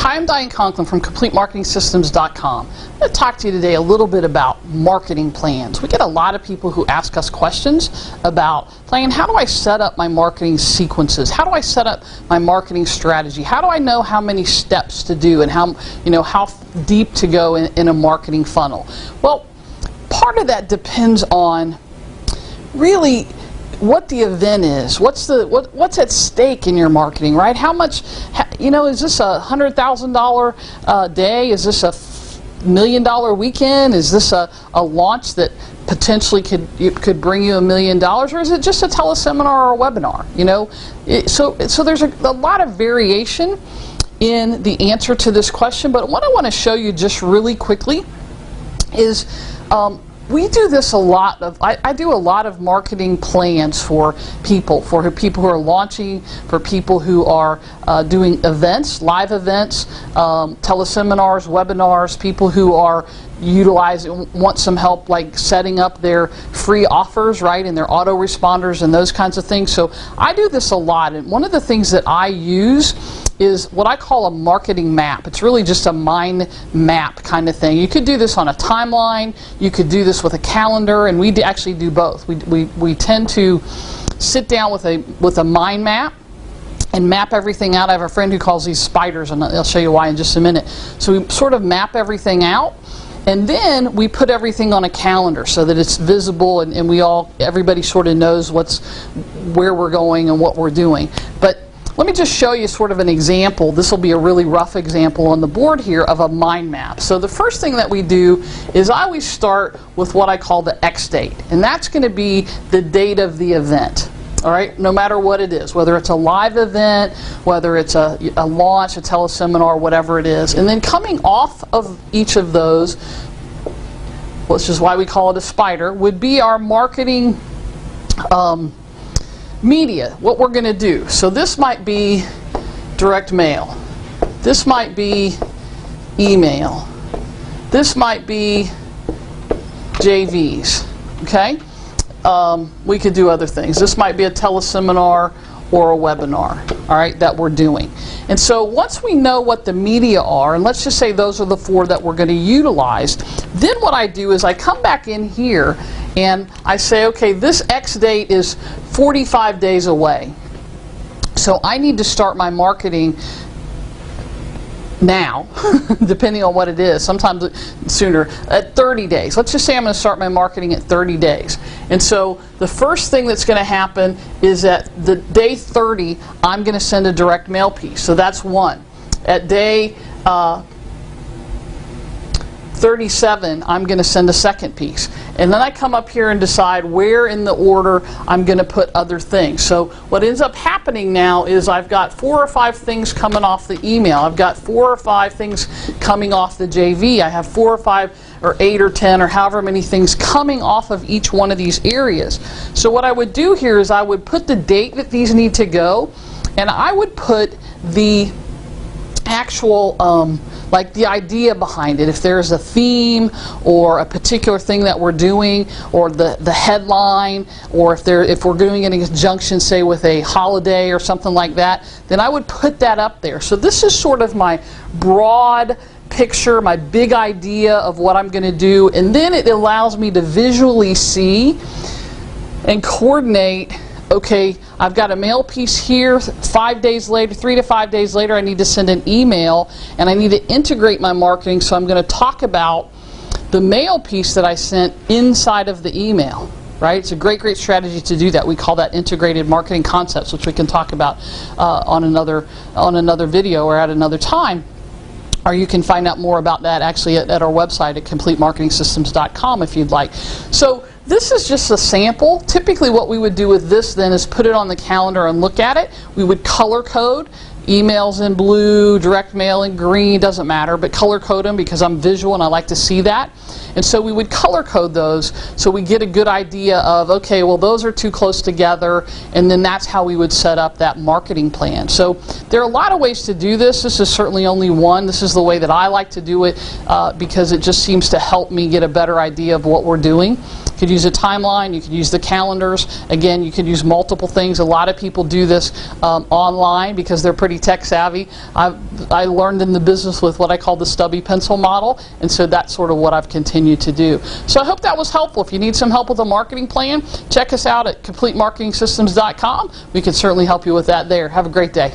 Hi, I'm Diane Conklin from CompleteMarketingSystems.com. I'm going to talk to you today a little bit about marketing plans. We get a lot of people who ask us questions about, Diane, how do I set up my marketing sequences? How do I set up my marketing strategy? How do I know how many steps to do and how deep to go in a marketing funnel? Well, part of that depends on really what the event is. What's at stake in your marketing, right? How much, is this a $100,000 day? Is this a $1 million weekend? Is this a launch that potentially could bring you $1 million, or is it just a teleseminar or a webinar? So there's a lot of variation in the answer to this question. But what I want to show you just really quickly is we do this a lot of. I do a lot of marketing plans for people who are launching, for people who are doing events, live events, teleseminars, webinars, people who are want some help like setting up their free offers, right, and their autoresponders and those kinds of things. So I do this a lot, and one of the things that I use is what I call a marketing map. It's really just a mind map kind of thing. You could do this on a timeline, you could do this with a calendar, and we actually do both. We tend to sit down with a mind map and map everything out. I have a friend who calls these spiders, and I'll show you why in just a minute. So we sort of map everything out, and then we put everything on a calendar so that it's visible, and everybody sort of knows where we're going and what we're doing. But let me just show you sort of an example. This will be a really rough example on the board here of a mind map. So the first thing that we do is I always start with what I call the X date, and that's going to be the date of the event. All right, no matter what it is, whether it's a live event, whether it's a launch, a teleseminar, whatever it is. And then coming off of each of those, which is why we call it a spider, would be our marketing media, what we're going to do. So this might be direct mail. This might be email. This might be JVs. Okay? We could do other things. This might be a teleseminar or a webinar, all right, that we're doing. And so once we know what the media are, and let's just say those are the 4 that we're going to utilize, then what I do is I come back in here and I say, okay, this X date is 45 days away. So I need to start my marketing now, depending on what it is, sometimes sooner, at 30 days. Let's just say I'm going to start my marketing at 30 days. And so the first thing that's going to happen is at the day 30, I'm going to send a direct mail piece. So that's one. At day 37, I'm going to send a second piece. And then I come up here and decide where in the order I'm going to put other things. So what ends up happening now is I've got 4 or 5 things coming off the email. I've got 4 or 5 things coming off the JV. I have 4 or 5 or 8 or 10 or however many things coming off of each one of these areas. So what I would do here is I would put the date that these need to go, and I would put the actual like the idea behind it. If there's a theme or a particular thing that we're doing, or the headline, or if we're doing it in conjunction, say, with a holiday or something like that, then I would put that up there. So this is sort of my broad picture, my big idea of what I'm going to do, and then it allows me to visually see and coordinate. Okay, I've got a mail piece here. 5 days later, 3 to 5 days later, I need to send an email, and I need to integrate my marketing. So I'm going to talk about the mail piece that I sent inside of the email. Right? It's a great strategy to do that. We call that integrated marketing concepts, which we can talk about on another video or at another time. Or you can find out more about that actually at our website at CompleteMarketingSystems.com if you'd like. So this is just a sample. Typically what we would do with this then is put it on the calendar and look at it. We would color code. Emails in blue, direct mail in green, doesn't matter, but color code them because I'm visual and I like to see that. And so we would color code those so we get a good idea of, okay, well, those are too close together, and then that's how we would set up that marketing plan. So there are a lot of ways to do this. This is certainly only one. This is the way that I like to do it because it just seems to help me get a better idea of what we're doing. could use a timeline, you could use the calendars. Again, you could use multiple things. A lot of people do this online because they're pretty tech savvy. I learned in the business with what I call the stubby pencil model, and so that's sort of what I've continued to do. So I hope that was helpful. If you need some help with a marketing plan, check us out at CompleteMarketingSystems.com. We can certainly help you with that there. Have a great day.